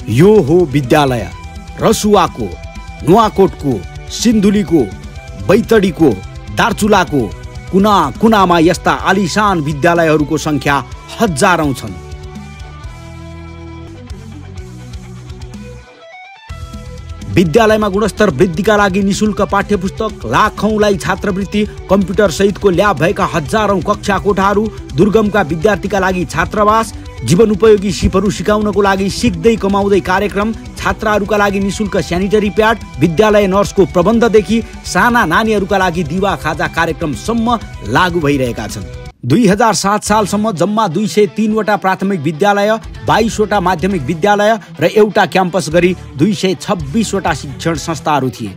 यो हो विद्यालय। रसुवाको, नुवाकोटको, सिन्धुलीको, बैतडीको, दार्चुलाको कुना कुनामा यस्ता आलिशान विद्यालयहरूको संख्या हजारौं छन्। विद्यालयमा गुणस्तर वृद्धिका लागि निशुल्क पाठ्यपुस्तक, लाखौंलाई छात्रवृत्ति, कम्प्युटर सहितको ल्याब भएका हजारौं कक्षा कोठाहरू, दुर्गमका विद्यार्थीका लागि छात्रावास, जीवन उपयोगी सिपहरू सिकाउनको लागि सिक्दै कमाउँदै कार्यक्रम, छात्राहरूका लागि निशुल्क स्यानिटरी प्याड, विद्यालय नर्सको प्रबन्धदेखि साना नानीहरूका लागि दिवा खाजा कार्यक्रमसम्म लागू भइरहेका छन्। 2007 सालसम्म जम्मा 203 वटा प्राथमिक विद्यालय, 22 वटा माध्यमिक विद्यालय र एउटा क्याम्पस गरी 226 वटा शिक्षण संस्थाहरू थिए।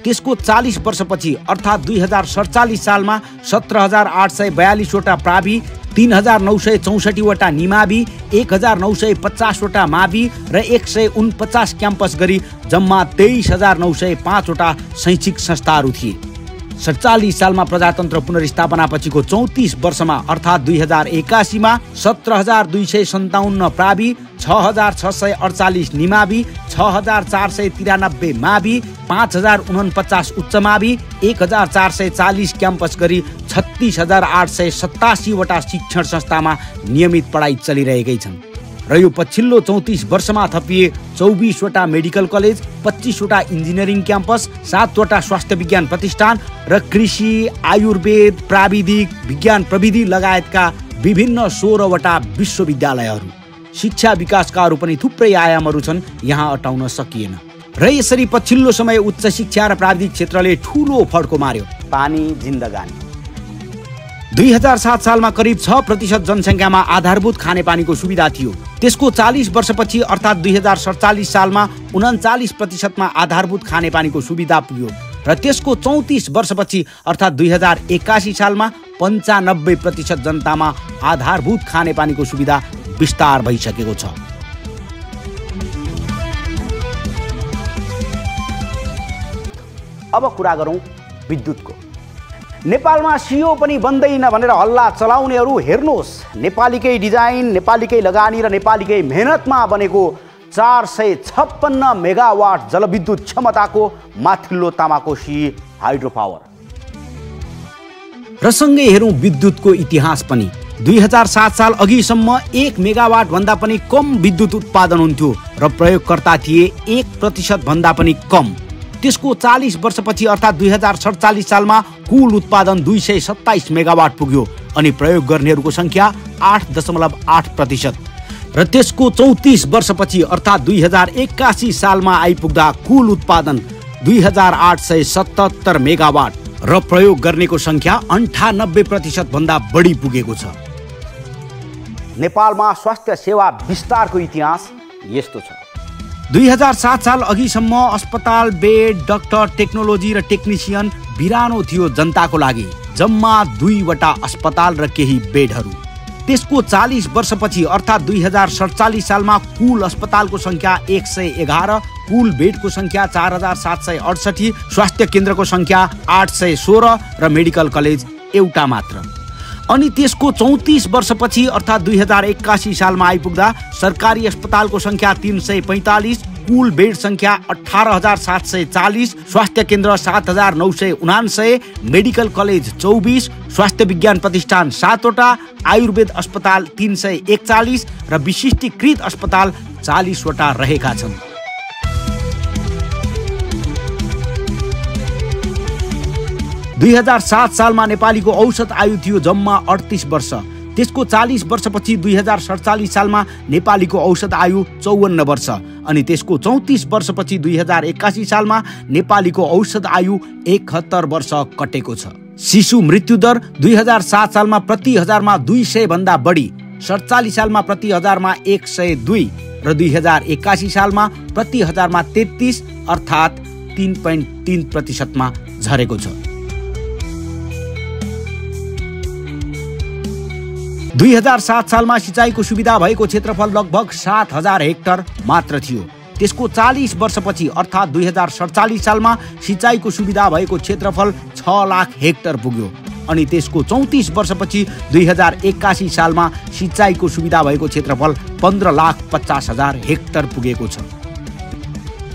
त्यसको 40 वर्षपछि अर्थात् 2047 सालमा 17,842 वटा प्रावि, 3,964 वटा निमावि, 1,950 वटा मावि र 149 क्याम्पस गरी जम्मा 23,905 वटा शैक्षिक संस्थाहरू थिए। 47 सालमा प्रजातन्त्र पुनर्स्थापना पछिको 34 वर्षमा अर्थात् 2081 मा 17,257 प्रावि, 6,648 निमावि, 6,493 मावि, 5,049 उच्च मावि, 1,440 क्याम्पस गरी 36,887 वटा शिक्षण संस्थामा नियमित पढाइ चलिरहेकै छन्। र यो पछिल्लो 34 वर्षमा थपिए 24 वटा मेडिकल कलेज, 25 वटा इन्जिनियरिङ क्याम्पस, 7 वटा स्वास्थ्य विज्ञान प्रतिष्ठान र कृषि, आयुर्वेद, प्राविधिक, विज्ञान प्रविधि लगायतका विभिन्न 16 वटा विश्वविद्यालयहरू। शिक्षा विकासका अरू पनि थुप्रै आयामहरू छन्, यहाँ अटाउन सकिएन। र यसरी पछिल्लो समय उच्च शिक्षा र प्राविधिक क्षेत्रले ठूलो फड्को मार्यो। पानी जिन्दगानी। 2007 सालमा करिब 6% जनसङ्ख्यामा आधारभूत खानेपानीको सुविधा थियो। त्यसको 40 वर्षपछि अर्थात् 2047 सालमा 39% आधारभूत खानेपानीको सुविधा पुग्यो र त्यसको 34 वर्षपछि अर्थात् 2081 सालमा 95% जनतामा आधारभूत खानेपानीको सुविधा विस्तार भइसकेको छ। अब कुरा गरौँ विद्युतको। नेपालमा सियो पनि बन्दैन भनेर हल्ला चलाउनेहरू हेर्नुहोस्, नेपालीकै डिजाइन, नेपालीकै लगानी र नेपालीकै मेहनतमा बनेको 456 मेगावाट जलविद्युत क्षमताको माथिल्लो तामाकोशी हाइड्रो पावर। र सँगै हेरौँ विद्युतको इतिहास पनि। 2007 साल अघिसम्म 1 मेगावाट भन्दा पनि कम विद्युत उत्पादन हुन्थ्यो र प्रयोगकर्ता थिए 1% भन्दा पनि कम। त्यसको 40 वर्षपछि अर्थात् 2047 सालमा कुल उत्पादन 227 मेगावाट पुग्यो अनि प्रयोग गर्नेहरूको संख्या 8.8%। र त्यसको 34 वर्षपछि अर्थात् 2081 सालमा आइपुग्दा कुल उत्पादन 2877 मेगावाट र प्रयोग गर्नेको संख्या 98% भन्दा बढी पुगेको छ। नेपालमा स्वास्थ्य सेवा विस्तारको इतिहास यस्तो छ। 2007 साल अघिसम्म अस्पताल, बेड, डाक्टर, टेक्नोलोजी र टेक्निसियन बिरानो थियो जनताको लागि। जम्मा 2 वटा अस्पताल र केही बेडहरू। त्यसको 40 वर्षपछि अर्थात् 2047 सालमा कुल अस्पतालको संख्या 111, कुल बेडको संख्या 4,768, स्वास्थ्य केन्द्रको संख्या 816 र मेडिकल कलेज एउटा मात्र। अनि त्यसको 34 वर्षपछि अर्थात् 2081 सालमा आइपुग्दा सरकारी अस्पतालको संख्या 345, कुल बेड संख्या 18,740, स्वास्थ्य केन्द्र 7,979, मेडिकल कलेज 24, स्वास्थ्य विज्ञान प्रतिष्ठान 7 वटा, आयुर्वेद अस्पताल 341 र विशिष्टीकृत अस्पताल 40 वटा रहेका छन्। दुई 2007 सालमा नेपालीको औसत आयु थियो जम्मा 38 वर्ष। त्यसको 40 वर्षपछि 2047 सालमा नेपालीको औसत आयु 54 वर्ष अनि त्यसको 34 वर्षपछि 2081 सालमा नेपालीको औसत आयु 71 वर्ष कटेको छ। शिशु मृत्युदर 2007 सालमा प्रति हजारमा 200 भन्दा बढी, 47 सालमा प्रति हजारमा 102 र 2081 सालमा प्रति हजारमा 33 अर्थात् 3.3% झरेको छ। 2007 सालमा सिँचाइको सुविधा भएको क्षेत्रफल लगभग 7,000 हेक्टर मात्र थियो। त्यसको 40 वर्षपछि अर्थात् 2047 सालमा सिँचाइको सुविधा भएको क्षेत्रफल 6 लाख हेक्टर पुग्यो अनि त्यसको 34 वर्षपछि 2081 सालमा सिँचाइको सुविधा भएको क्षेत्रफल 15,50,000 हेक्टर पुगेको छ।